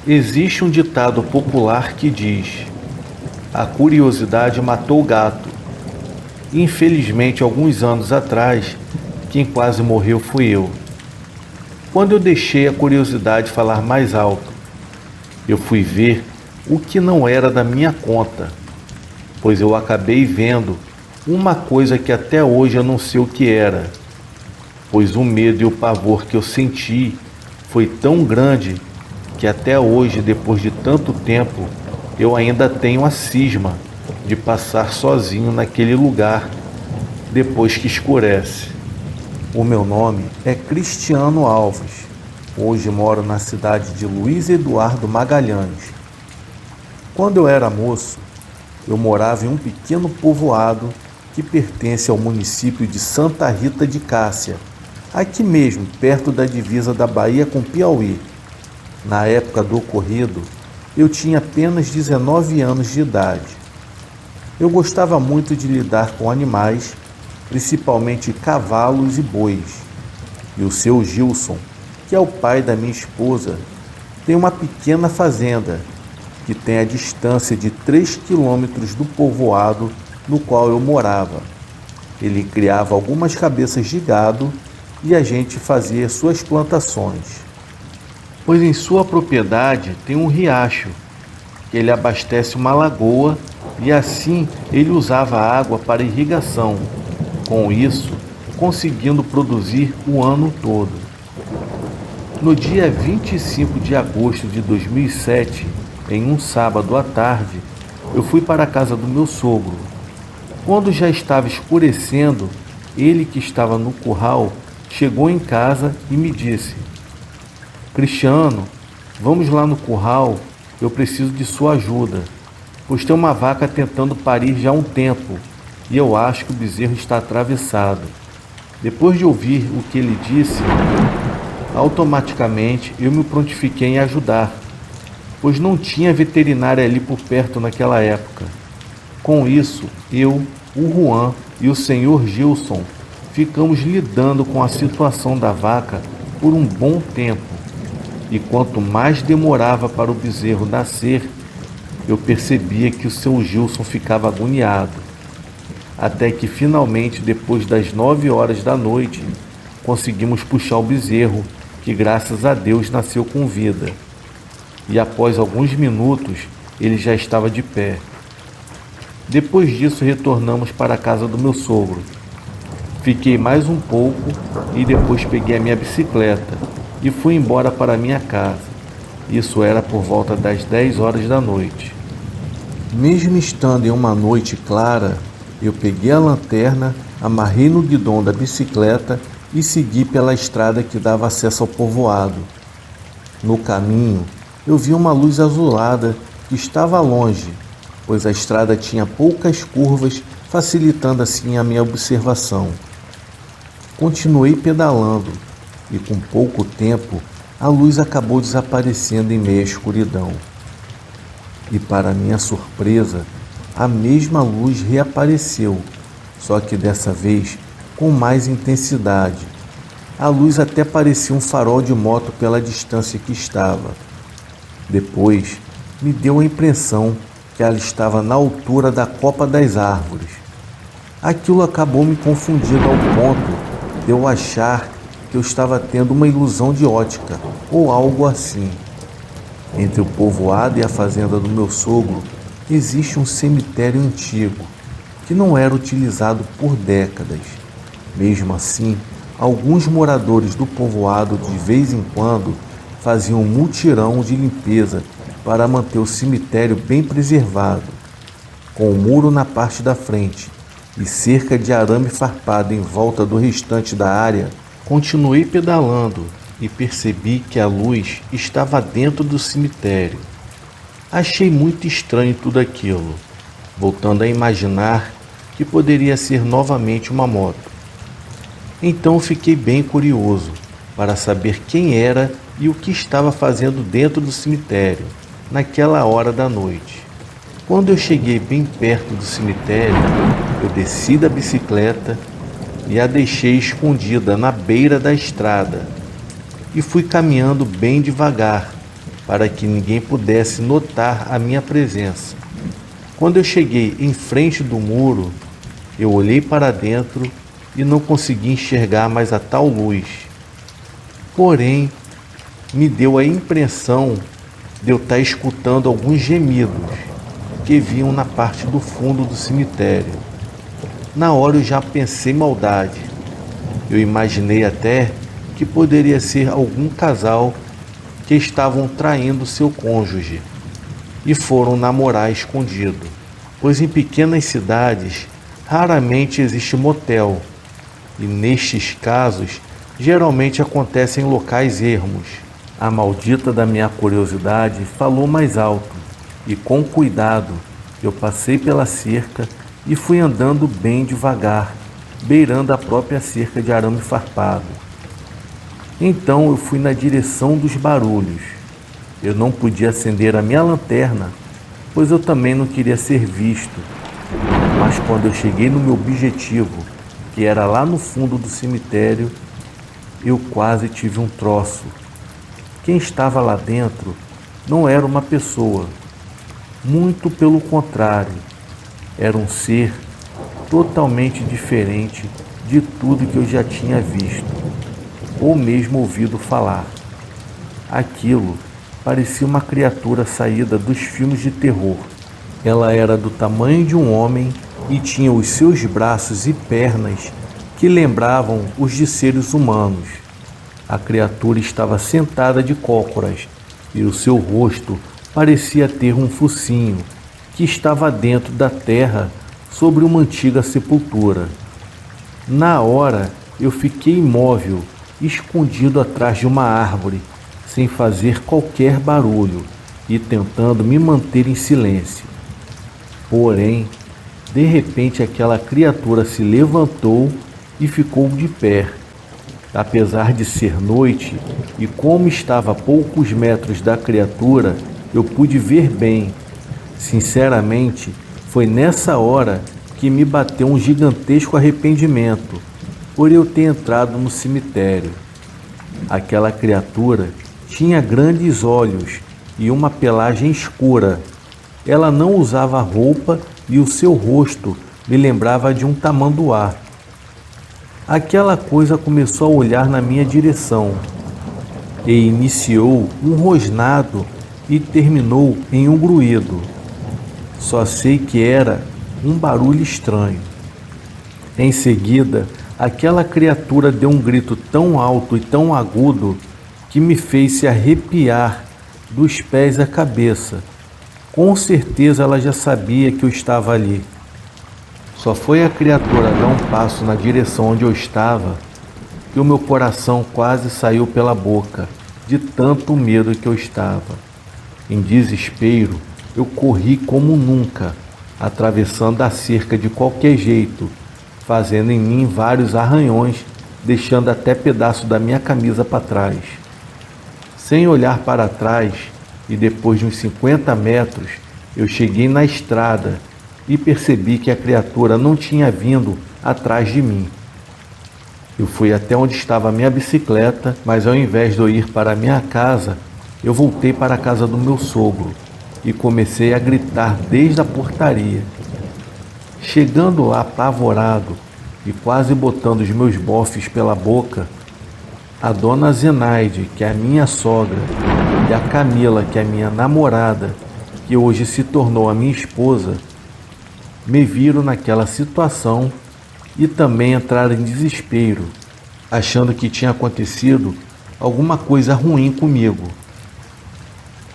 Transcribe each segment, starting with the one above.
Existe um ditado popular que diz: a curiosidade matou o gato. Infelizmente, alguns anos atrás, quem quase morreu fui eu. Quando eu deixei a curiosidade falar mais alto, eu fui ver o que não era da minha conta, pois eu acabei vendo uma coisa que até hoje eu não sei o que era, pois o medo e o pavor que eu senti foi tão grande que até hoje, depois de tanto tempo, eu ainda tenho a cisma de passar sozinho naquele lugar depois que escurece. O meu nome é Cristiano Alves. Hoje moro na cidade de Luiz Eduardo Magalhães. Quando eu era moço, eu morava em um pequeno povoado que pertence ao município de Santa Rita de Cássia, aqui mesmo, perto da divisa da Bahia com Piauí. Na época do ocorrido, eu tinha apenas 19 anos de idade. Eu gostava muito de lidar com animais, principalmente cavalos e bois. E o seu Gilson, que é o pai da minha esposa, tem uma pequena fazenda que tem a distância de 3 quilômetros do povoado no qual eu morava. Ele criava algumas cabeças de gado e a gente fazia suas plantações. Pois em sua propriedade tem um riacho, que ele abastece uma lagoa e assim ele usava a água para irrigação, com isso conseguindo produzir o ano todo. No dia 25 de agosto de 2007, em um sábado à tarde, eu fui para a casa do meu sogro. Quando já estava escurecendo, ele que estava no curral chegou em casa e me disse: Cristiano, vamos lá no curral, eu preciso de sua ajuda, pois tem uma vaca tentando parir já há um tempo e eu acho que o bezerro está atravessado. Depois de ouvir o que ele disse, automaticamente eu me prontifiquei em ajudar, pois não tinha veterinária ali por perto naquela época. Com isso, eu, o Juan e o senhor Gilson ficamos lidando com a situação da vaca por um bom tempo. E quanto mais demorava para o bezerro nascer, eu percebia que o seu Gilson ficava agoniado. Até que finalmente, depois das 9 horas da noite, conseguimos puxar o bezerro, que graças a Deus nasceu com vida. E após alguns minutos, ele já estava de pé. Depois disso, retornamos para a casa do meu sogro. Fiquei mais um pouco e depois peguei a minha bicicleta e fui embora para minha casa. Isso era por volta das 10 horas da noite. Mesmo estando em uma noite clara, eu peguei a lanterna, amarrei no guidão da bicicleta e segui pela estrada que dava acesso ao povoado. No caminho, eu vi uma luz azulada que estava longe, pois a estrada tinha poucas curvas, facilitando assim a minha observação. Continuei pedalando e com pouco tempo a luz acabou desaparecendo em meio à escuridão. E para minha surpresa, a mesma luz reapareceu, só que dessa vez com mais intensidade. A luz até parecia um farol de moto pela distância que estava. Depois, me deu a impressão que ela estava na altura da copa das árvores. Aquilo acabou me confundindo ao ponto de eu achar que eu estava tendo uma ilusão de ótica ou algo assim. Entre o povoado e a fazenda do meu sogro existe um cemitério antigo que não era utilizado por décadas. Mesmo assim, alguns moradores do povoado de vez em quando faziam um mutirão de limpeza para manter o cemitério bem preservado. Com o muro na parte da frente e cerca de arame farpado em volta do restante da área, continuei pedalando e percebi que a luz estava dentro do cemitério. Achei muito estranho tudo aquilo, voltando a imaginar que poderia ser novamente uma moto. Então fiquei bem curioso para saber quem era e o que estava fazendo dentro do cemitério naquela hora da noite. Quando eu cheguei bem perto do cemitério, eu desci da bicicleta e a deixei escondida na beira da estrada e fui caminhando bem devagar, para que ninguém pudesse notar a minha presença. Quando eu cheguei em frente do muro, eu olhei para dentro e não consegui enxergar mais a tal luz. Porém, me deu a impressão de eu estar escutando alguns gemidos que vinham na parte do fundo do cemitério. Na hora eu já pensei maldade. Eu imaginei até que poderia ser algum casal que estavam traindo seu cônjuge e foram namorar escondido, pois em pequenas cidades raramente existe motel, e nestes casos geralmente acontecem em locais ermos. A maldita da minha curiosidade falou mais alto, e com cuidado eu passei pela cerca e fui andando bem devagar, beirando a própria cerca de arame farpado. Então eu fui na direção dos barulhos. Eu não podia acender a minha lanterna, pois eu também não queria ser visto. Mas quando eu cheguei no meu objetivo, que era lá no fundo do cemitério, eu quase tive um troço. Quem estava lá dentro não era uma pessoa, muito pelo contrário, era um ser totalmente diferente de tudo que eu já tinha visto, ou mesmo ouvido falar. Aquilo parecia uma criatura saída dos filmes de terror. Ela era do tamanho de um homem e tinha os seus braços e pernas que lembravam os de seres humanos. A criatura estava sentada de cócoras e o seu rosto parecia ter um focinho que estava dentro da terra sobre uma antiga sepultura. Na hora eu fiquei imóvel, escondido atrás de uma árvore, sem fazer qualquer barulho e tentando me manter em silêncio. Porém, de repente aquela criatura se levantou e ficou de pé. Apesar de ser noite e como estava a poucos metros da criatura, eu pude ver bem. Sinceramente, foi nessa hora que me bateu um gigantesco arrependimento por eu ter entrado no cemitério. Aquela criatura tinha grandes olhos e uma pelagem escura. Ela não usava roupa e o seu rosto me lembrava de um tamanduá. Aquela coisa começou a olhar na minha direção e iniciou um rosnado e terminou em um gruído. Só sei que era um barulho estranho. Em seguida, aquela criatura deu um grito tão alto e tão agudo que me fez se arrepiar dos pés à cabeça. Com certeza ela já sabia que eu estava ali. Só foi a criatura dar um passo na direção onde eu estava que o meu coração quase saiu pela boca, de tanto medo que eu estava. Em desespero, eu corri como nunca, atravessando a cerca de qualquer jeito, fazendo em mim vários arranhões, deixando até pedaço da minha camisa para trás. Sem olhar para trás, e depois de uns 50 metros, eu cheguei na estrada e percebi que a criatura não tinha vindo atrás de mim. Eu fui até onde estava a minha bicicleta, mas ao invés de eu ir para a minha casa, eu voltei para a casa do meu sogro e comecei a gritar desde a portaria. Chegando lá apavorado e quase botando os meus bofes pela boca, a dona Zenaide, que é a minha sogra, e a Camila, que é a minha namorada, que hoje se tornou a minha esposa, me viram naquela situação e também entraram em desespero, achando que tinha acontecido alguma coisa ruim comigo.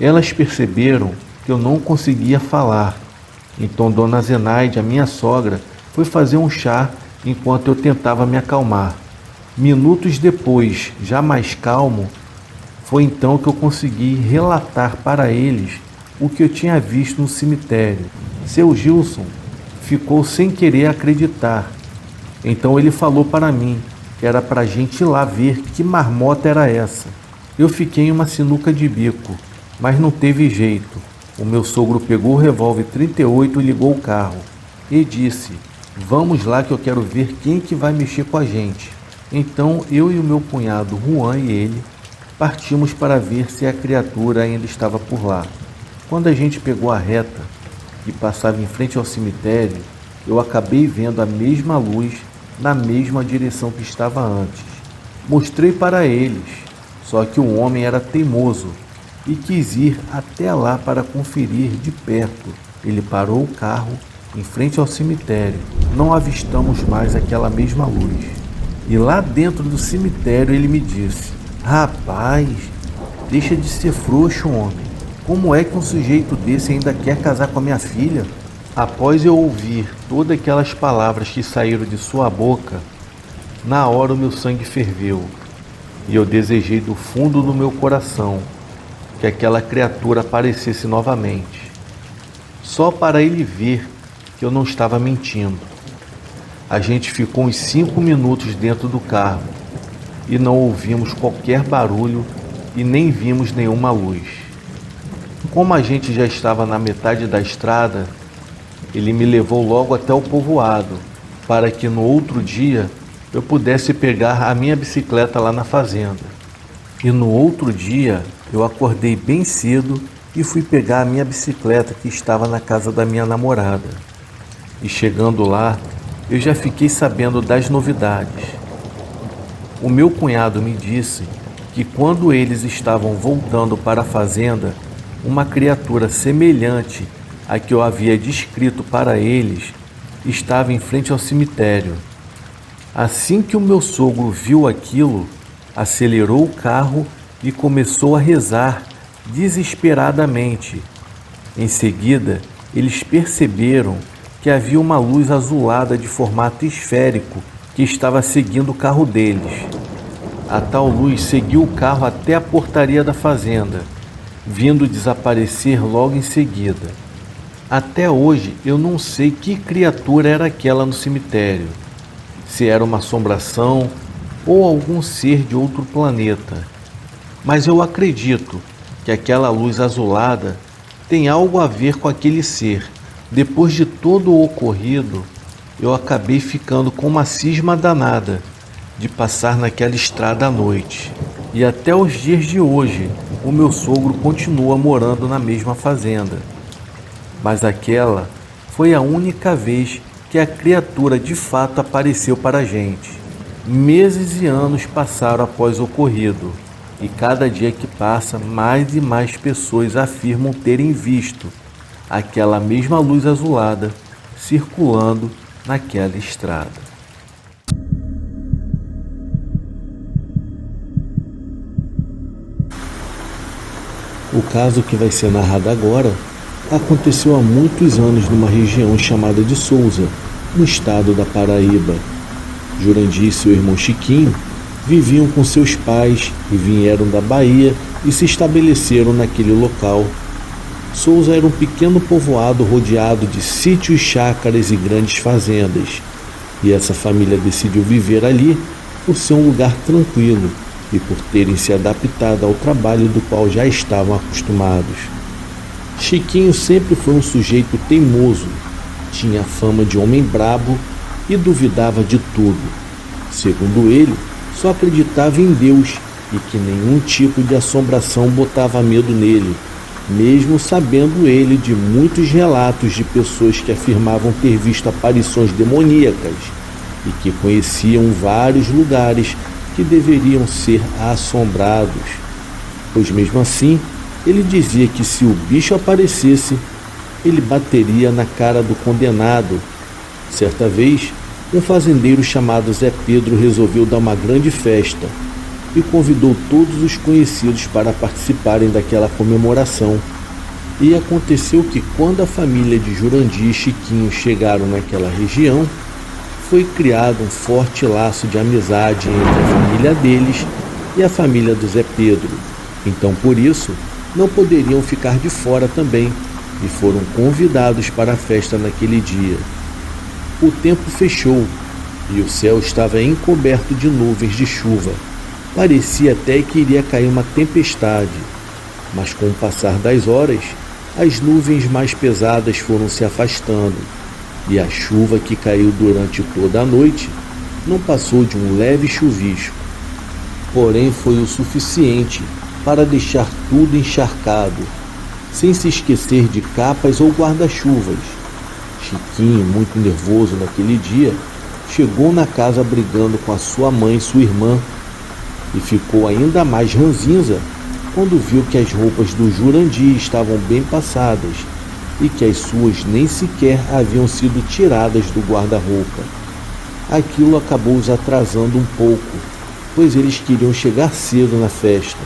Elas perceberam que eu não conseguia falar, então Dona Zenaide, a minha sogra, foi fazer um chá enquanto eu tentava me acalmar. Minutos depois, já mais calmo, foi então que eu consegui relatar para eles o que eu tinha visto no cemitério. Seu Gilson ficou sem querer acreditar. Então ele falou para mim que era para a gente ir lá ver que marmota era essa. Eu fiquei em uma sinuca de bico, mas não teve jeito. O meu sogro pegou o revólver 38 e ligou o carro e disse: "Vamos lá que eu quero ver quem que vai mexer com a gente." Então eu e o meu cunhado Juan e ele partimos para ver se a criatura ainda estava por lá. Quando a gente pegou a reta e passava em frente ao cemitério, eu acabei vendo a mesma luz na mesma direção que estava antes. Mostrei para eles, só que o homem era teimoso e quis ir até lá para conferir de perto. Ele parou o carro em frente ao cemitério. Não avistamos mais aquela mesma luz. E lá dentro do cemitério ele me disse: "Rapaz, deixa de ser frouxo, homem. Como é que um sujeito desse ainda quer casar com a minha filha?" Após eu ouvir todas aquelas palavras que saíram de sua boca, na hora o meu sangue ferveu e eu desejei do fundo do meu coração que aquela criatura aparecesse novamente, só para ele ver que eu não estava mentindo. A gente ficou uns 5 minutos dentro do carro e não ouvimos qualquer barulho e nem vimos nenhuma luz. Como a gente já estava na metade da estrada, ele me levou logo até o povoado, para que no outro dia eu pudesse pegar a minha bicicleta lá na fazenda. E no outro dia eu acordei bem cedo e fui pegar a minha bicicleta que estava na casa da minha namorada. E chegando lá, eu já fiquei sabendo das novidades. O meu cunhado me disse que quando eles estavam voltando para a fazenda, uma criatura semelhante à que eu havia descrito para eles estava em frente ao cemitério. Assim que o meu sogro viu aquilo, acelerou o carro e começou a rezar desesperadamente. Em seguida, eles perceberam que havia uma luz azulada de formato esférico que estava seguindo o carro deles. A tal luz seguiu o carro até a portaria da fazenda, vindo desaparecer logo em seguida. Até hoje eu não sei que criatura era aquela no cemitério, se era uma assombração ou algum ser de outro planeta. Mas eu acredito que aquela luz azulada tem algo a ver com aquele ser. Depois de todo o ocorrido, eu acabei ficando com uma cisma danada de passar naquela estrada à noite. E até os dias de hoje, o meu sogro continua morando na mesma fazenda. Mas aquela foi a única vez que a criatura de fato apareceu para a gente. Meses e anos passaram após o ocorrido, e cada dia que passa, mais e mais pessoas afirmam terem visto aquela mesma luz azulada circulando naquela estrada. O caso que vai ser narrado agora aconteceu há muitos anos numa região chamada de Souza, no estado da Paraíba. Jurandir e seu irmão Chiquinho viviam com seus pais e vieram da Bahia e se estabeleceram naquele local. Souza era um pequeno povoado rodeado de sítios, chácaras e grandes fazendas, e essa família decidiu viver ali por ser um lugar tranquilo e por terem se adaptado ao trabalho do qual já estavam acostumados. Chiquinho sempre foi um sujeito teimoso, tinha fama de homem brabo e duvidava de tudo. Segundo ele, só acreditava em Deus e que nenhum tipo de assombração botava medo nele, mesmo sabendo ele de muitos relatos de pessoas que afirmavam ter visto aparições demoníacas e que conheciam vários lugares que deveriam ser assombrados. Pois mesmo assim, ele dizia que se o bicho aparecesse, ele bateria na cara do condenado. Certa vez, um fazendeiro chamado Zé Pedro resolveu dar uma grande festa e convidou todos os conhecidos para participarem daquela comemoração. E aconteceu que quando a família de Jurandir e Chiquinho chegaram naquela região, foi criado um forte laço de amizade entre a família deles e a família do Zé Pedro. Então, por isso, não poderiam ficar de fora também e foram convidados para a festa naquele dia. O tempo fechou e o céu estava encoberto de nuvens de chuva. Parecia até que iria cair uma tempestade, mas com o passar das horas, as nuvens mais pesadas foram se afastando e a chuva que caiu durante toda a noite não passou de um leve chuvisco. porém foi o suficiente para deixar tudo encharcado, sem se esquecer de capas ou guarda-chuvas. Chiquinho, muito nervoso naquele dia, chegou na casa brigando com a sua mãe e sua irmã, e ficou ainda mais ranzinza quando viu que as roupas do Jurandir estavam bem passadas e que as suas nem sequer haviam sido tiradas do guarda-roupa. Aquilo acabou os atrasando um pouco, pois eles queriam chegar cedo na festa.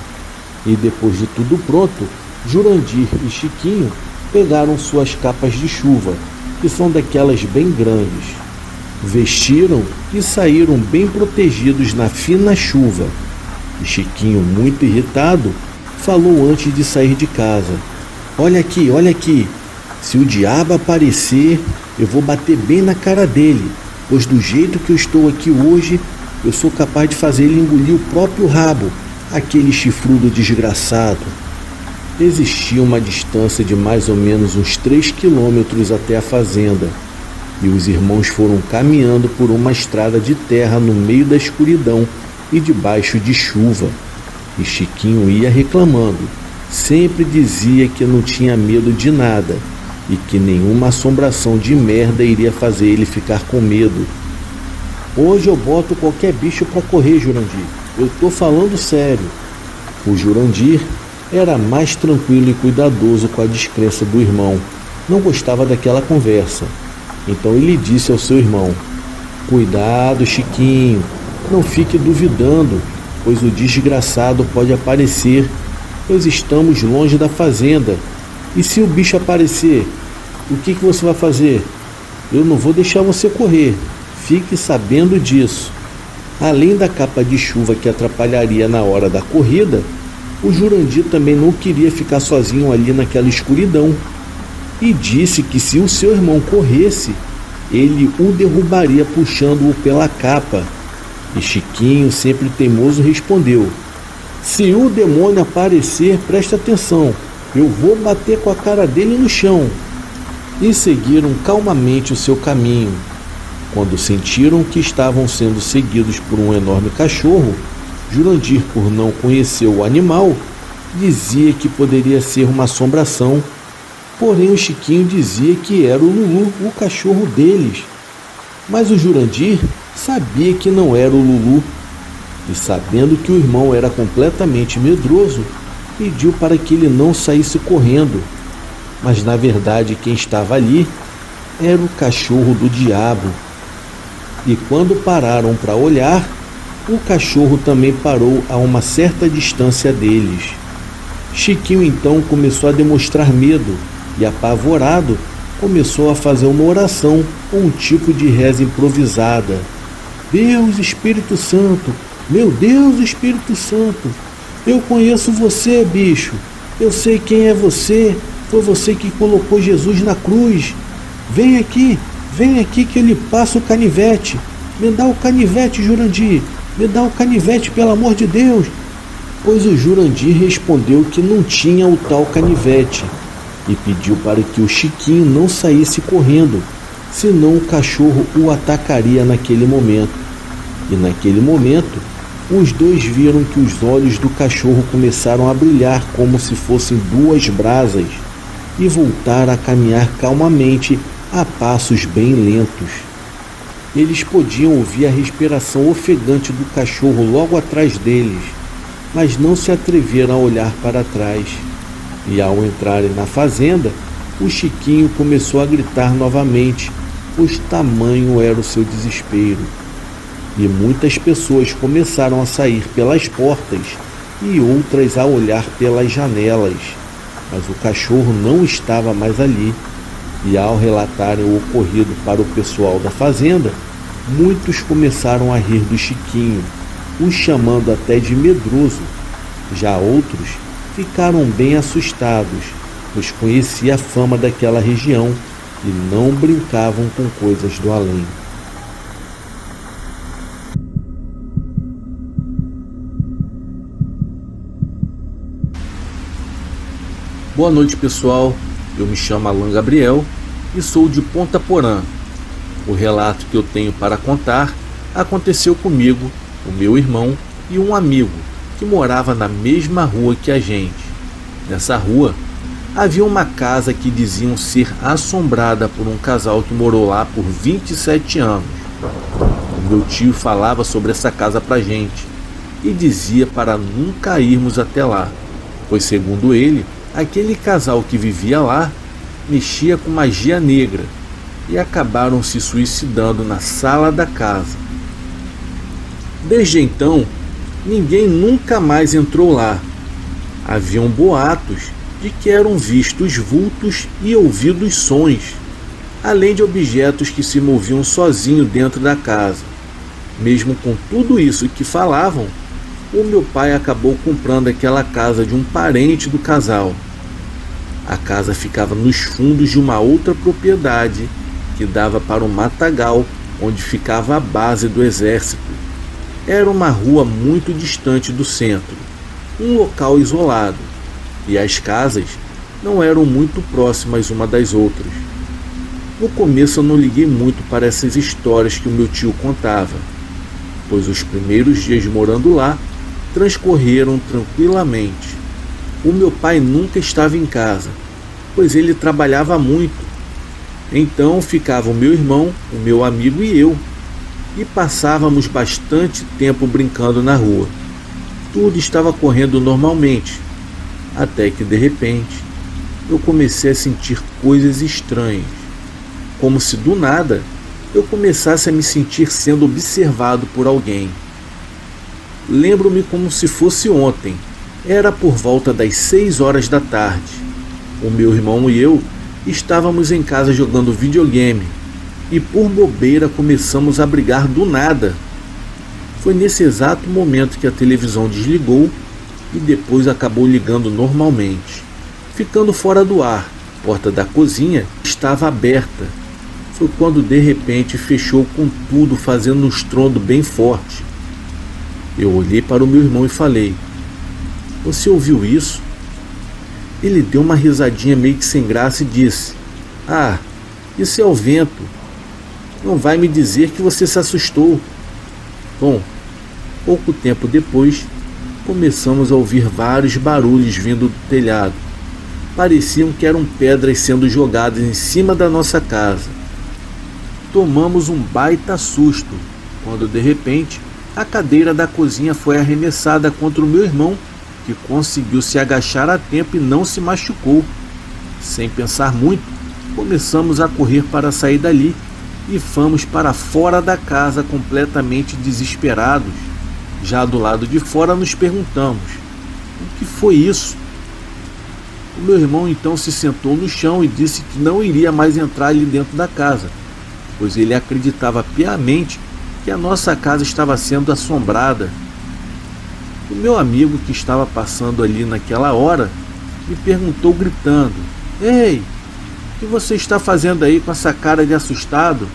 E depois de tudo pronto, Jurandir e Chiquinho pegaram suas capas de chuva, que são daquelas bem grandes, vestiram e saíram bem protegidos na fina chuva. E Chiquinho, muito irritado, falou antes de sair de casa: olha aqui, se o diabo aparecer, eu vou bater bem na cara dele, pois do jeito que eu estou aqui hoje, eu sou capaz de fazer ele engolir o próprio rabo, aquele chifrudo desgraçado." Existia uma distância de mais ou menos uns 3 quilômetros até a fazenda, e os irmãos foram caminhando por uma estrada de terra no meio da escuridão e debaixo de chuva. E Chiquinho ia reclamando, sempre dizia que não tinha medo de nada e que nenhuma assombração de merda iria fazer ele ficar com medo. "Hoje eu boto qualquer bicho para correr, Jurandir. Eu tô falando sério." O Jurandir era mais tranquilo e cuidadoso com a descrença do irmão. Não gostava daquela conversa. Então ele disse ao seu irmão: "Cuidado, Chiquinho, não fique duvidando, pois o desgraçado pode aparecer, pois estamos longe da fazenda. E se o bicho aparecer, o que você vai fazer? Eu não vou deixar você correr, fique sabendo disso." Além da capa de chuva que atrapalharia na hora da corrida, o Jurandir também não queria ficar sozinho ali naquela escuridão, e disse que se o seu irmão corresse, ele o derrubaria puxando-o pela capa. E Chiquinho, sempre teimoso, respondeu: "Se o demônio aparecer, presta atenção, eu vou bater com a cara dele no chão." E seguiram calmamente o seu caminho. Quando sentiram que estavam sendo seguidos por um enorme cachorro, Jurandir, por não conhecer o animal, dizia que poderia ser uma assombração. Porém, o Chiquinho dizia que era o Lulu, o cachorro deles. Mas o Jurandir sabia que não era o Lulu, e sabendo que o irmão era completamente medroso, pediu para que ele não saísse correndo. Mas na verdade quem estava ali era o cachorro do diabo. E quando pararam para olhar, o cachorro também parou a uma certa distância deles. Chiquinho então começou a demonstrar medo e, apavorado, começou a fazer uma oração, um tipo de reza improvisada. "Deus Espírito Santo, meu Deus Espírito Santo, eu conheço você, bicho, eu sei quem é você, foi você que colocou Jesus na cruz. Vem aqui que eu lhe passo o canivete. Me dá o canivete, Jurandir, me dá o canivete, pelo amor de Deus." Pois o Jurandir respondeu que não tinha o tal canivete e pediu para que o Chiquinho não saísse correndo, senão o cachorro o atacaria naquele momento. E naquele momento, os dois viram que os olhos do cachorro começaram a brilhar como se fossem duas brasas e voltaram a caminhar calmamente a passos bem lentos. Eles podiam ouvir a respiração ofegante do cachorro logo atrás deles, mas não se atreveram a olhar para trás. E ao entrarem na fazenda, o Chiquinho começou a gritar novamente, pois tamanho era o seu desespero. E muitas pessoas começaram a sair pelas portas e outras a olhar pelas janelas, mas o cachorro não estava mais ali. E ao relatarem o ocorrido para o pessoal da fazenda, muitos começaram a rir do Chiquinho, o chamando até de medroso. Já outros ficaram bem assustados, pois conhecia a fama daquela região e não brincavam com coisas do além. Boa noite, pessoal. Eu me chamo Alan Gabriel e sou de Ponta Porã. O relato que eu tenho para contar aconteceu comigo, o meu irmão e um amigo que morava na mesma rua que a gente. Nessa rua havia uma casa que diziam ser assombrada por um casal que morou lá por 27 anos. O meu tio falava sobre essa casa pra gente e dizia para nunca irmos até lá, pois segundo ele, aquele casal que vivia lá mexia com magia negra e acabaram se suicidando na sala da casa. Desde então, ninguém nunca mais entrou lá. Haviam boatos de que eram vistos vultos e ouvidos sons, além de objetos que se moviam sozinhos dentro da casa. Mesmo com tudo isso que falavam, o meu pai acabou comprando aquela casa de um parente do casal. A casa ficava nos fundos de uma outra propriedade que dava para um matagal onde ficava a base do exército. Era uma rua muito distante do centro, um local isolado, e as casas não eram muito próximas uma das outras. No começo eu não liguei muito para essas histórias que o meu tio contava, pois os primeiros dias morando lá transcorreram tranquilamente. O meu pai nunca estava em casa, pois ele trabalhava muito. Então ficava o meu irmão, o meu amigo e eu, e passávamos bastante tempo brincando na rua. Tudo estava correndo normalmente, até que de repente eu comecei a sentir coisas estranhas, como se do nada eu começasse a me sentir sendo observado por alguém. Lembro-me como se fosse ontem. Era por volta das 6 horas da tarde. O meu irmão e eu estávamos em casa jogando videogame e por bobeira começamos a brigar do nada. Foi nesse exato momento que a televisão desligou e depois acabou ligando normalmente, ficando fora do ar. A porta da cozinha estava aberta. Foi quando de repente fechou com tudo, fazendo um estrondo bem forte. Eu olhei para o meu irmão e falei: "Você ouviu isso?" Ele deu uma risadinha meio que sem graça e disse: "Ah, isso é o vento. Não vai me dizer que você se assustou." Bom, pouco tempo depois, começamos a ouvir vários barulhos vindo do telhado. Pareciam que eram pedras sendo jogadas em cima da nossa casa. Tomamos um baita susto, quando de repente a cadeira da cozinha foi arremessada contra o meu irmão, que conseguiu se agachar a tempo e não se machucou. Sem pensar muito, começamos a correr para sair dali e fomos para fora da casa completamente desesperados. Já do lado de fora nos perguntamos: o que foi isso? O meu irmão então se sentou no chão e disse que não iria mais entrar ali dentro da casa, pois ele acreditava piamente que a nossa casa estava sendo assombrada. O meu amigo, que estava passando ali naquela hora, me perguntou gritando: "Ei, o que você está fazendo aí com essa cara de assustado?"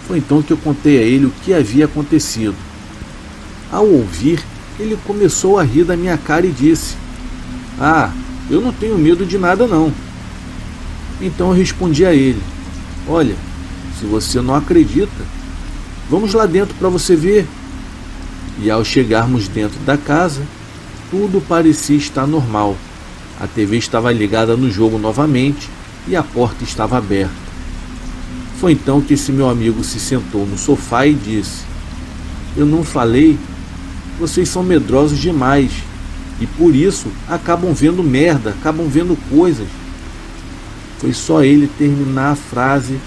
Foi então que eu contei a ele o que havia acontecido. Ao ouvir, ele começou a rir da minha cara e disse: "Ah, eu não tenho medo de nada não." Então eu respondi a ele: "Olha, se você não acredita, vamos lá dentro para você ver." E ao chegarmos dentro da casa, tudo parecia estar normal. A TV estava ligada no jogo novamente e a porta estava aberta. Foi então que esse meu amigo se sentou no sofá e disse: "Eu não falei? Vocês são medrosos demais e por isso acabam vendo merda, acabam vendo coisas." Foi só ele terminar a frase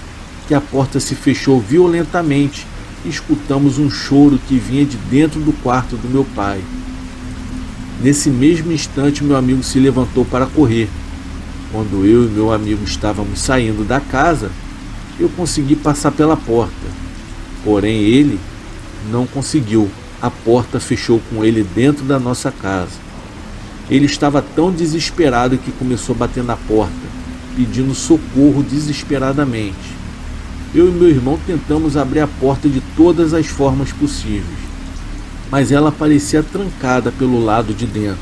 que a porta se fechou violentamente e escutamos um choro que vinha de dentro do quarto do meu pai. Nesse mesmo instante, meu amigo se levantou para correr. Quando eu e meu amigo estávamos saindo da casa, eu consegui passar pela porta. Porém, ele não conseguiu. A porta fechou com ele dentro da nossa casa. Ele estava tão desesperado que começou a bater na porta, pedindo socorro desesperadamente. Eu e meu irmão tentamos abrir a porta de todas as formas possíveis, mas ela parecia trancada pelo lado de dentro.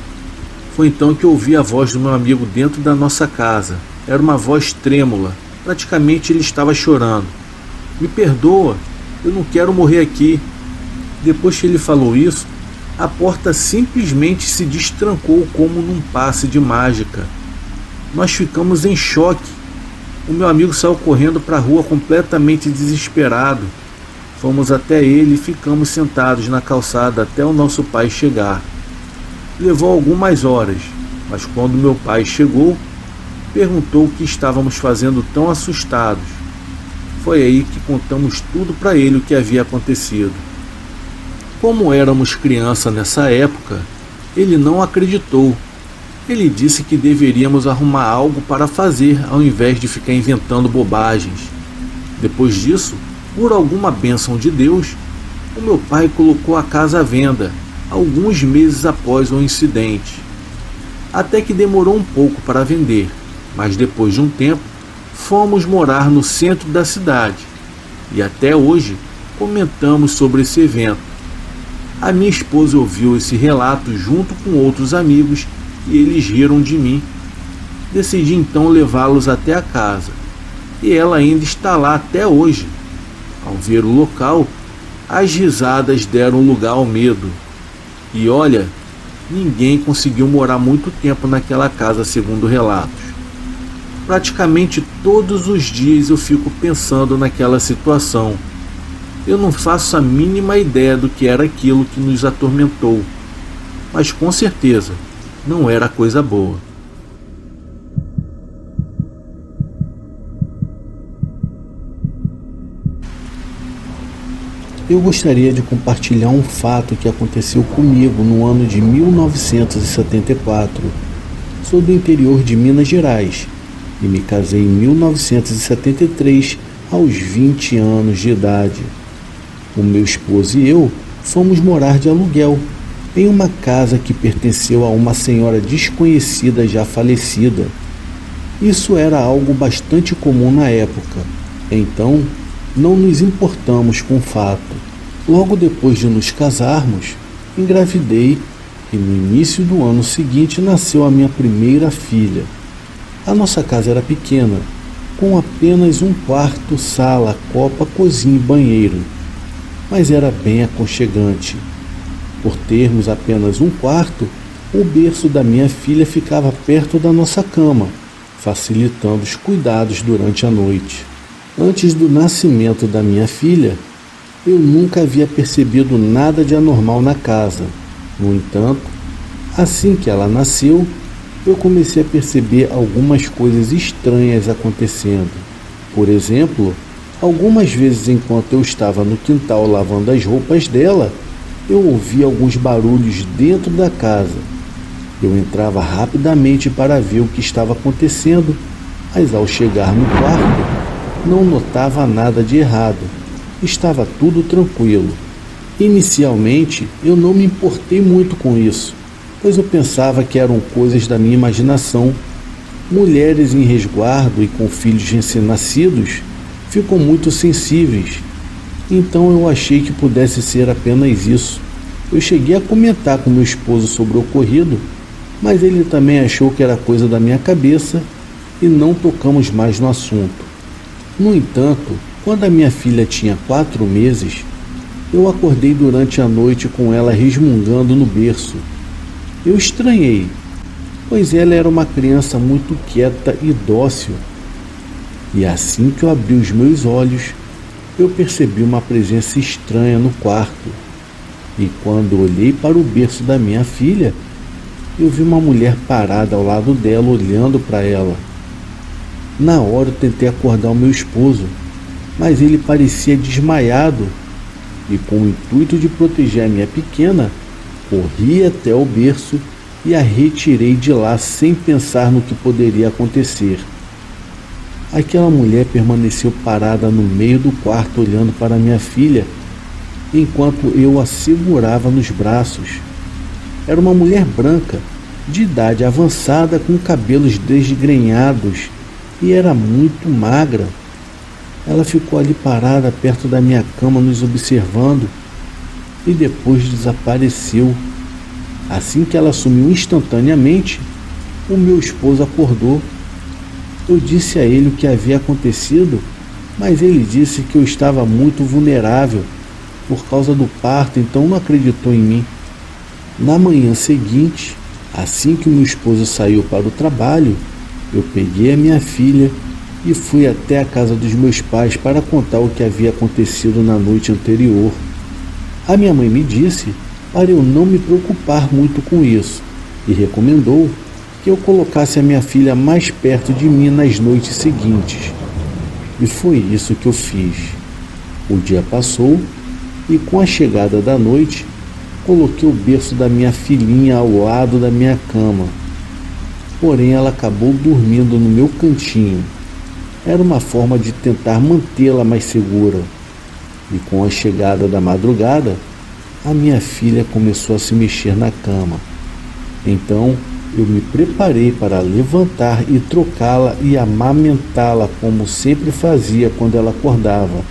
Foi então que eu ouvi a voz do meu amigo dentro da nossa casa. Era uma voz trêmula, praticamente ele estava chorando. "Me perdoa, eu não quero morrer aqui." Depois que ele falou isso, A porta simplesmente se destrancou como num passe de mágica. Nós ficamos em choque. O meu amigo saiu correndo para a rua completamente desesperado. Fomos até ele e ficamos sentados na calçada até o nosso pai chegar. Levou algumas horas, mas quando meu pai chegou, perguntou o que estávamos fazendo tão assustados. Foi aí que contamos tudo para ele o que havia acontecido. Como éramos criança nessa época, ele não acreditou. Ele disse que deveríamos arrumar algo para fazer ao invés de ficar inventando bobagens. Depois disso, por alguma bênção de Deus, o meu pai colocou a casa à venda, alguns meses após o incidente. Até que demorou um pouco para vender, mas depois de um tempo, fomos morar no centro da cidade. E até hoje, comentamos sobre esse evento. A minha esposa ouviu esse relato junto com outros amigos e eles riram de mim. Decidi então levá-los até a casa. E ela ainda está lá até hoje. Ao ver o local, as risadas deram lugar ao medo. E olha, ninguém conseguiu morar muito tempo naquela casa, segundo relatos. Praticamente todos os dias eu fico pensando naquela situação. Eu não faço a mínima ideia do que era aquilo que nos atormentou, mas com certeza não era coisa boa. Eu gostaria de compartilhar um fato que aconteceu comigo no ano de 1974. Sou do interior de Minas Gerais e me casei em 1973, aos 20 anos de idade. O meu esposo e eu fomos morar de aluguel em uma casa que pertenceu a uma senhora desconhecida já falecida. Isso era algo bastante comum na época, então não nos importamos com o fato. Logo depois de nos casarmos, engravidei e no início do ano seguinte nasceu a minha primeira filha. A nossa casa era pequena, com apenas um quarto, sala, copa, cozinha e banheiro, mas era bem aconchegante. Por termos apenas um quarto, o berço da minha filha ficava perto da nossa cama, facilitando os cuidados durante a noite. Antes do nascimento da minha filha, eu nunca havia percebido nada de anormal na casa. No entanto, assim que ela nasceu, eu comecei a perceber algumas coisas estranhas acontecendo. Por exemplo, algumas vezes enquanto eu estava no quintal lavando as roupas dela, eu ouvia alguns barulhos dentro da casa. Eu entrava rapidamente para ver o que estava acontecendo, mas ao chegar no quarto, não notava nada de errado. Estava tudo tranquilo. Inicialmente, eu não me importei muito com isso, pois eu pensava que eram coisas da minha imaginação. Mulheres em resguardo e com filhos recém-nascidos ficam muito sensíveis, então eu achei que pudesse ser apenas isso. Eu cheguei a comentar com meu esposo sobre o ocorrido, mas ele também achou que era coisa da minha cabeça e não tocamos mais no assunto. No entanto, quando a minha filha tinha 4 meses, eu acordei durante a noite com ela resmungando no berço. Eu estranhei, pois ela era uma criança muito quieta e dócil. E assim que eu abri os meus olhos, eu percebi uma presença estranha no quarto. E quando olhei para o berço da minha filha, eu vi uma mulher parada ao lado dela olhando para ela. Na hora eu tentei acordar o meu esposo, mas ele parecia desmaiado e, com o intuito de proteger a minha pequena, corri até o berço e a retirei de lá sem pensar no que poderia acontecer. Aquela mulher permaneceu parada no meio do quarto olhando para minha filha, enquanto eu a segurava nos braços. Era uma mulher branca, de idade avançada, com cabelos desgrenhados, e era muito magra. Ela ficou ali parada perto da minha cama nos observando e depois desapareceu. Assim que ela sumiu instantaneamente, o meu esposo acordou. Eu disse a ele o que havia acontecido, mas ele disse que eu estava muito vulnerável por causa do parto, então não acreditou em mim. Na manhã seguinte, assim que meu esposo saiu para o trabalho, eu peguei a minha filha e fui até a casa dos meus pais para contar o que havia acontecido na noite anterior. A minha mãe me disse para eu não me preocupar muito com isso e recomendou que eu colocasse a minha filha mais perto de mim nas noites seguintes. E foi isso que eu fiz. O dia passou e, com a chegada da noite, coloquei o berço da minha filhinha ao lado da minha cama. Porém, ela acabou dormindo no meu cantinho. Era uma forma de tentar mantê-la mais segura. E com a chegada da madrugada, a minha filha começou a se mexer na cama. Então, eu me preparei para levantar e trocá-la e amamentá-la como sempre fazia quando ela acordava.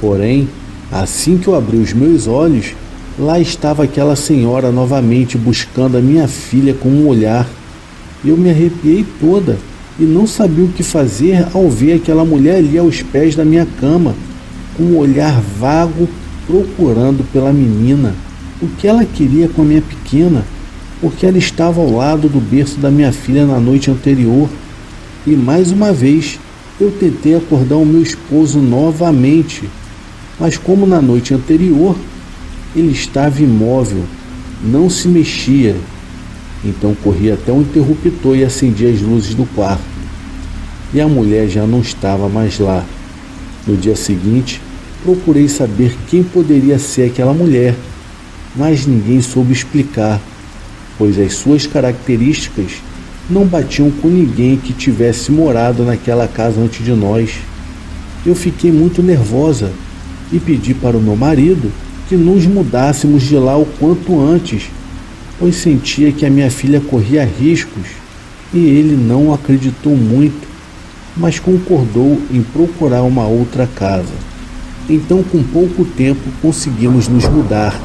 Porém, assim que eu abri os meus olhos, lá estava aquela senhora novamente buscando a minha filha com um olhar. Eu me arrepiei toda e não sabia o que fazer ao ver aquela mulher ali aos pés da minha cama, com um olhar vago procurando pela menina. O que ela queria com a minha pequena? Porque ela estava ao lado do berço da minha filha na noite anterior. E mais uma vez eu tentei acordar o meu esposo novamente, mas como na noite anterior ele estava imóvel, não se mexia. Então corri até o interruptor e acendi as luzes do quarto. E a mulher já não estava mais lá. No dia seguinte, procurei saber quem poderia ser aquela mulher, mas ninguém soube explicar, pois as suas características não batiam com ninguém que tivesse morado naquela casa antes de nós. Eu fiquei muito nervosa e pedi para o meu marido que nos mudássemos de lá o quanto antes, pois sentia que a minha filha corria riscos, e ele não acreditou muito, mas concordou em procurar uma outra casa. Então, com pouco tempo, conseguimos nos mudar,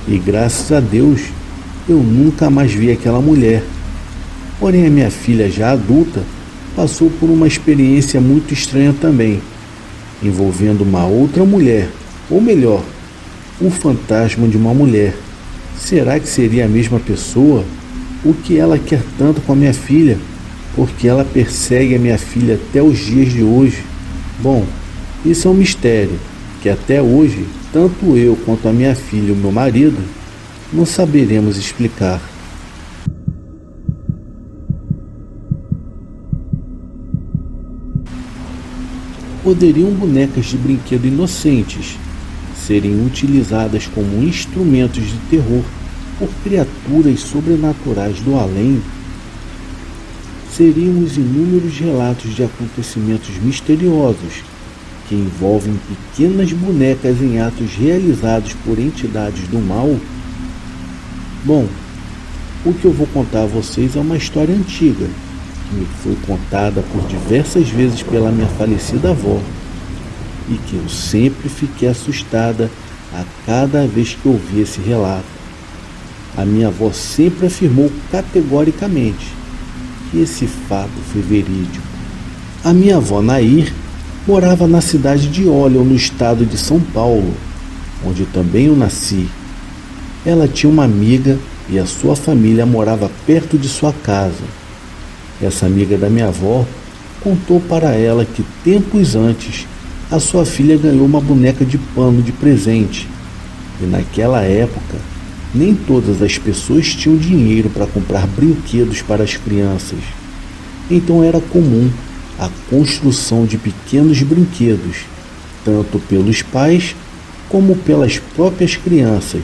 e graças a Deus, eu nunca mais vi aquela mulher. Porém, a minha filha, já adulta, passou por uma experiência muito estranha também, envolvendo uma outra mulher, ou melhor, o fantasma de uma mulher. Será que seria a mesma pessoa? O que ela quer tanto com a minha filha? Porque ela persegue a minha filha até os dias de hoje? Bom, isso é um mistério que até hoje, tanto eu quanto a minha filha e o meu marido, não saberemos explicar. Poderiam bonecas de brinquedo inocentes serem utilizadas como instrumentos de terror por criaturas sobrenaturais do além? Seriam os inúmeros relatos de acontecimentos misteriosos que envolvem pequenas bonecas em atos realizados por entidades do mal? Bom, o que eu vou contar a vocês é uma história antiga, que me foi contada por diversas vezes pela minha falecida avó, e que eu sempre fiquei assustada a cada vez que ouvi esse relato. A minha avó sempre afirmou categoricamente que esse fato foi verídico. A minha avó Nair morava na cidade de Olhão, no estado de São Paulo, onde também eu nasci. Ela tinha uma amiga e a sua família morava perto de sua casa. Essa amiga da minha avó contou para ela que tempos antes a sua filha ganhou uma boneca de pano de presente, e naquela época nem todas as pessoas tinham dinheiro para comprar brinquedos para as crianças. Então era comum a construção de pequenos brinquedos, tanto pelos pais como pelas próprias crianças,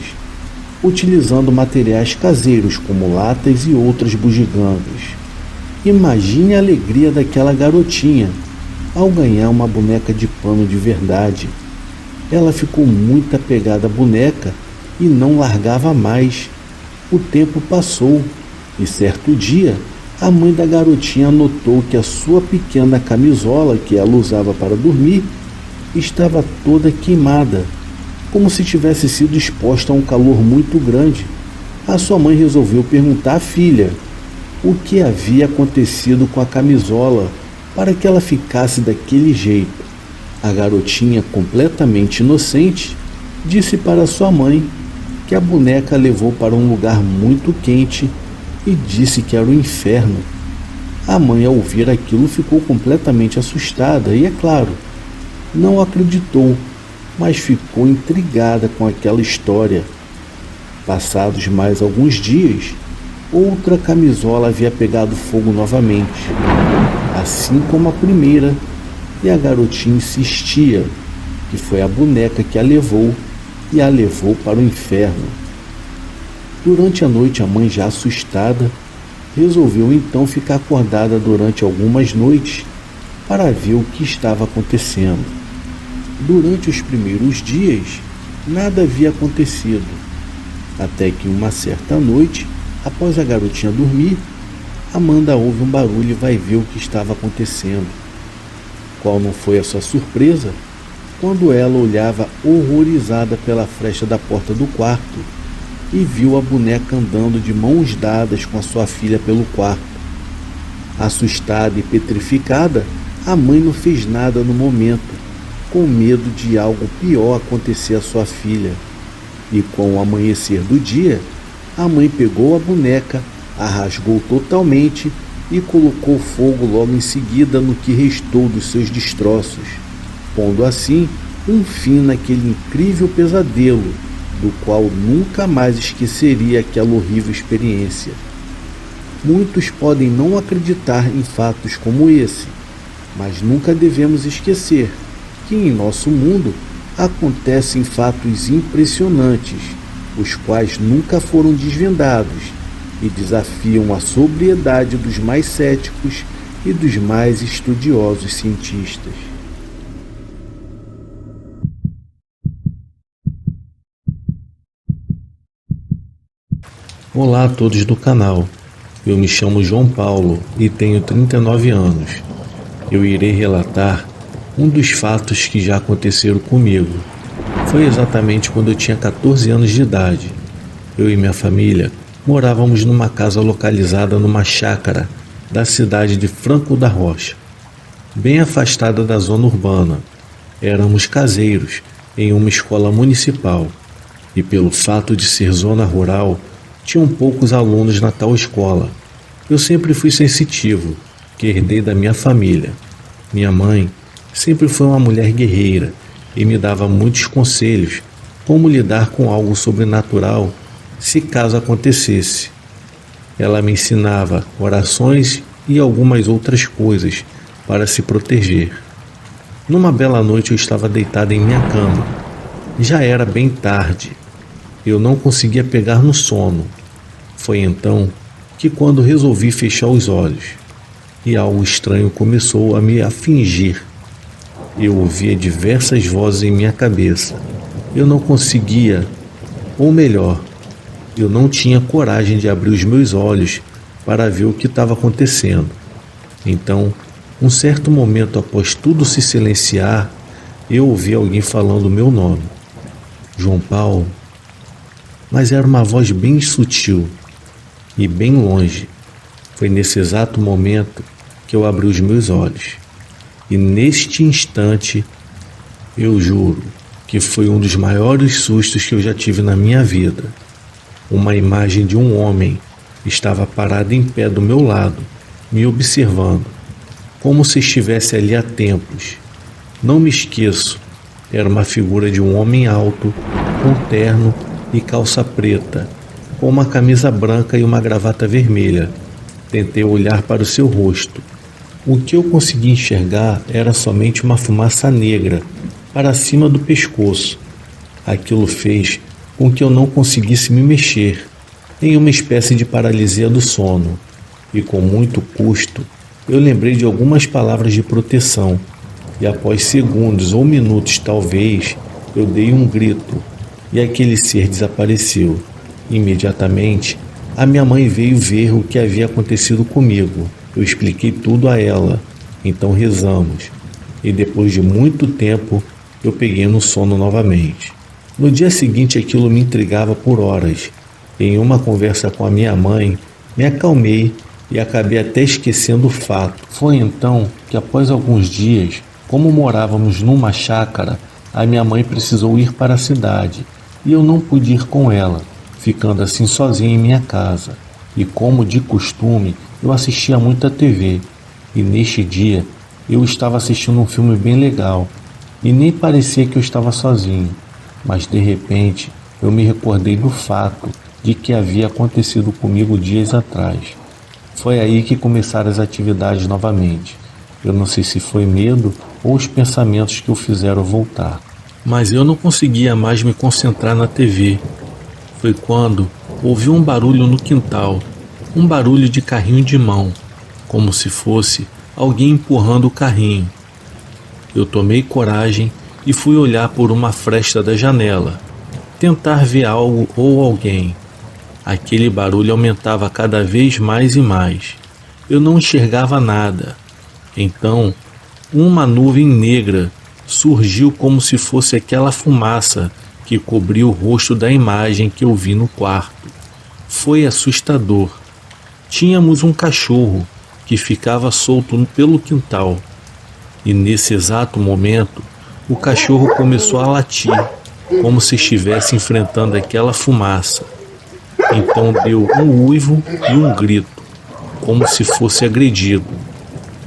utilizando materiais caseiros como latas e outras bugigangas. Imagine a alegria daquela garotinha ao ganhar uma boneca de pano de verdade. Ela ficou muito apegada à boneca e não largava mais. O tempo passou e certo dia a mãe da garotinha notou que a sua pequena camisola que ela usava para dormir estava toda queimada, como se tivesse sido exposta a um calor muito grande. A sua mãe resolveu perguntar à filha o que havia acontecido com a camisola para que ela ficasse daquele jeito. A garotinha, completamente inocente, disse para sua mãe que a boneca a levou para um lugar muito quente e disse que era o inferno. A mãe, ao ouvir aquilo, ficou completamente assustada e, é claro, não acreditou, mas ficou intrigada com aquela história. Passados mais alguns dias, outra camisola havia pegado fogo novamente, assim como a primeira, e a garotinha insistia que foi a boneca que a levou e a levou para o inferno. Durante a noite, a mãe, já assustada, resolveu então ficar acordada durante algumas noites para ver o que estava acontecendo. Durante os primeiros dias, nada havia acontecido, até que uma certa noite, após a garotinha dormir, Amanda ouve um barulho e vai ver o que estava acontecendo. Qual não foi a sua surpresa quando ela olhava horrorizada pela fresta da porta do quarto e viu a boneca andando de mãos dadas com a sua filha pelo quarto. Assustada e petrificada, a mãe não fez nada no momento, com medo de algo pior acontecer à sua filha. E com o amanhecer do dia, a mãe pegou a boneca, a rasgou totalmente e colocou fogo logo em seguida no que restou dos seus destroços, pondo assim um fim naquele incrível pesadelo, do qual nunca mais esqueceria aquela horrível experiência. Muitos podem não acreditar em fatos como esse, mas nunca devemos esquecer que em nosso mundo acontecem fatos impressionantes, os quais nunca foram desvendados e desafiam a sobriedade dos mais céticos e dos mais estudiosos cientistas. Olá a todos do canal, eu me chamo João Paulo e tenho 39 anos. Eu irei relatar um dos fatos que já aconteceram comigo. Foi exatamente quando eu tinha 14 anos de idade. Eu e minha família morávamos numa casa localizada numa chácara da cidade de Franco da Rocha, bem afastada da zona urbana. Éramos caseiros em uma escola municipal e, pelo fato de ser zona rural, tinham poucos alunos na tal escola. Eu sempre fui sensitivo, que herdei da minha família. Minha mãe sempre foi uma mulher guerreira e me dava muitos conselhos como lidar com algo sobrenatural se caso acontecesse. Ela me ensinava orações e algumas outras coisas para se proteger. Numa bela noite eu estava deitado em minha cama. Já era bem tarde. Eu não conseguia pegar no sono. Foi então que, quando resolvi fechar os olhos, e algo estranho começou a me afligir. Eu ouvia diversas vozes em minha cabeça. Eu não conseguia, ou melhor, eu não tinha coragem de abrir os meus olhos para ver o que estava acontecendo. Então, um certo momento após tudo se silenciar, eu ouvi alguém falando o meu nome. João Paulo. Mas era uma voz bem sutil e bem longe. Foi nesse exato momento que eu abri os meus olhos. E neste instante, eu juro que foi um dos maiores sustos que eu já tive na minha vida. Uma imagem de um homem estava parado em pé do meu lado, me observando, como se estivesse ali há tempos. Não me esqueço, era uma figura de um homem alto, com terno e calça preta, com uma camisa branca e uma gravata vermelha. Tentei olhar para o seu rosto. O que eu consegui enxergar era somente uma fumaça negra para cima do pescoço. Aquilo fez com que eu não conseguisse me mexer, em uma espécie de paralisia do sono. E com muito custo, eu lembrei de algumas palavras de proteção. E após segundos ou minutos talvez, eu dei um grito e aquele ser desapareceu. Imediatamente, a minha mãe veio ver o que havia acontecido comigo. Eu expliquei tudo a ela, então rezamos, e depois de muito tempo, eu peguei no sono novamente. No dia seguinte, aquilo me intrigava por horas. Em uma conversa com a minha mãe, me acalmei e acabei até esquecendo o fato. Foi então que, após alguns dias, como morávamos numa chácara, a minha mãe precisou ir para a cidade e eu não pude ir com ela, ficando assim sozinho em minha casa. E como de costume, eu assistia muito a TV, e neste dia eu estava assistindo um filme bem legal, e nem parecia que eu estava sozinho, mas de repente eu me recordei do fato de que havia acontecido comigo dias atrás. Foi aí que começaram as atividades novamente. Eu não sei se foi medo ou os pensamentos que o fizeram voltar. Mas eu não conseguia mais me concentrar na TV. Foi quando ouvi um barulho no quintal, um barulho de carrinho de mão, como se fosse alguém empurrando o carrinho. Eu tomei coragem e fui olhar por uma fresta da janela, tentar ver algo ou alguém. Aquele barulho aumentava cada vez mais e mais. Eu não enxergava nada. Então, uma nuvem negra surgiu como se fosse aquela fumaça que cobriu o rosto da imagem que eu vi no quarto. Foi assustador. Tínhamos um cachorro que ficava solto pelo quintal. E nesse exato momento, o cachorro começou a latir, como se estivesse enfrentando aquela fumaça. Então deu um uivo e um grito, como se fosse agredido.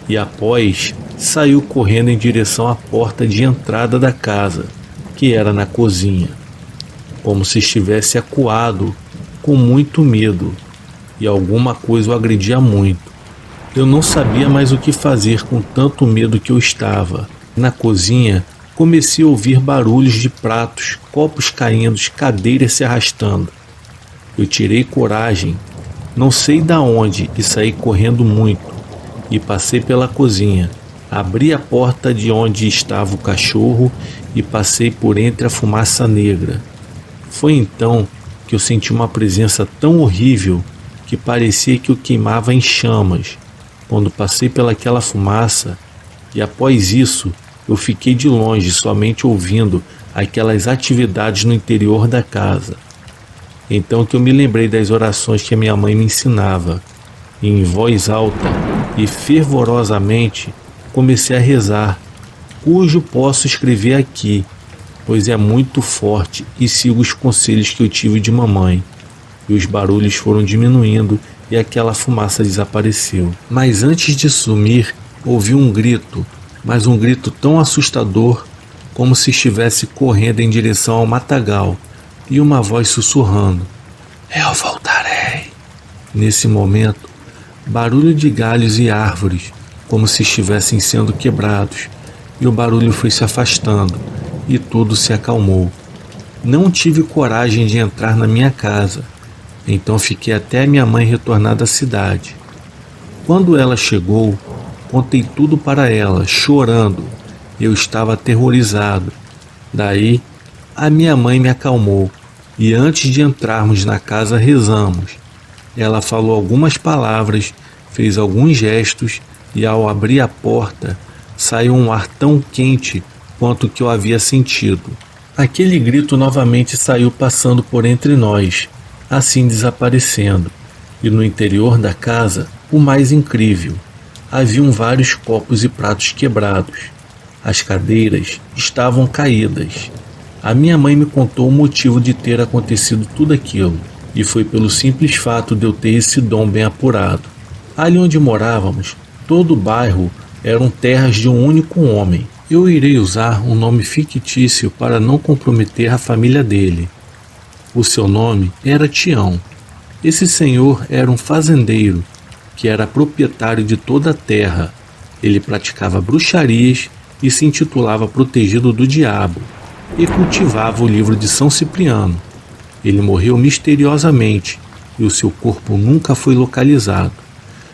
E após, saiu correndo em direção à porta de entrada da casa, que era na cozinha, como se estivesse acuado, com muito medo, e alguma coisa o agredia muito. Eu não sabia mais o que fazer com tanto medo que eu estava. Na cozinha, comecei a ouvir barulhos de pratos, copos caindo, cadeiras se arrastando. Eu tirei coragem, não sei da onde, e saí correndo muito, e passei pela cozinha. Abri a porta de onde estava o cachorro e passei por entre a fumaça negra. Foi então que eu senti uma presença tão horrível que parecia que eu queimava em chamas. Quando passei pelaquela fumaça, e após isso eu fiquei de longe somente ouvindo aquelas atividades no interior da casa. Então que eu me lembrei das orações que a minha mãe me ensinava, e em voz alta e fervorosamente comecei a rezar, cujo posso escrever aqui, pois é muito forte e sigo os conselhos que eu tive de mamãe. E os barulhos foram diminuindo e aquela fumaça desapareceu. Mas antes de sumir, ouvi um grito, mas um grito tão assustador como se estivesse correndo em direção ao matagal, e uma voz sussurrando: "Eu voltarei." Nesse momento, barulho de galhos e árvores, como se estivessem sendo quebrados, e o barulho foi se afastando, e tudo se acalmou. Não tive coragem de entrar na minha casa, então fiquei até minha mãe retornar da cidade. Quando ela chegou, contei tudo para ela, chorando. Eu estava aterrorizado. Daí, a minha mãe me acalmou, e antes de entrarmos na casa rezamos. Ela falou algumas palavras, fez alguns gestos, e ao abrir a porta, saiu um ar tão quente quanto o que eu havia sentido. Aquele grito novamente saiu passando por entre nós, assim desaparecendo. E no interior da casa, o mais incrível, haviam vários copos e pratos quebrados. As cadeiras estavam caídas. A minha mãe me contou o motivo de ter acontecido tudo aquilo, e foi pelo simples fato de eu ter esse dom bem apurado. Ali onde morávamos, todo o bairro eram terras de um único homem. Eu irei usar um nome fictício para não comprometer a família dele. O seu nome era Tião. Esse senhor era um fazendeiro, que era proprietário de toda a terra. Ele praticava bruxarias e se intitulava Protegido do Diabo, e cultivava o livro de São Cipriano. Ele morreu misteriosamente, e o seu corpo nunca foi localizado.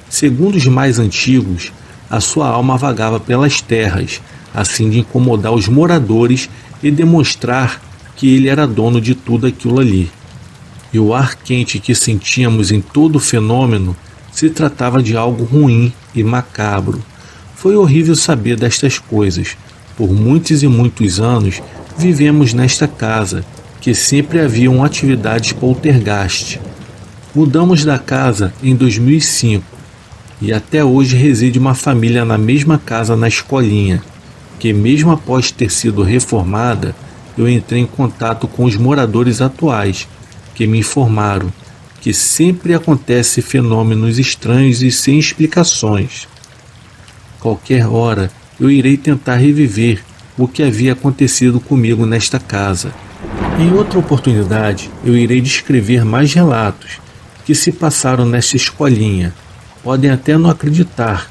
Segundo os mais antigos, a sua alma vagava pelas terras, a fim de incomodar os moradores e demonstrar que ele era dono de tudo aquilo ali. E o ar quente que sentíamos em todo o fenômeno se tratava de algo ruim e macabro. Foi horrível saber destas coisas. Por muitos e muitos anos vivemos nesta casa, que sempre haviam atividades poltergeist. Mudamos da casa em 2005 e até hoje reside uma família na mesma casa na Escolinha, que mesmo após ter sido reformada, eu entrei em contato com os moradores atuais, que me informaram que sempre acontecem fenômenos estranhos e sem explicações. Qualquer hora eu irei tentar reviver o que havia acontecido comigo nesta casa. Em outra oportunidade, eu irei descrever mais relatos que se passaram nesta escolinha. Podem até não acreditar,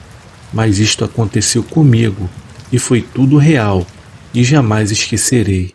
mas isto aconteceu comigo e foi tudo real e jamais esquecerei.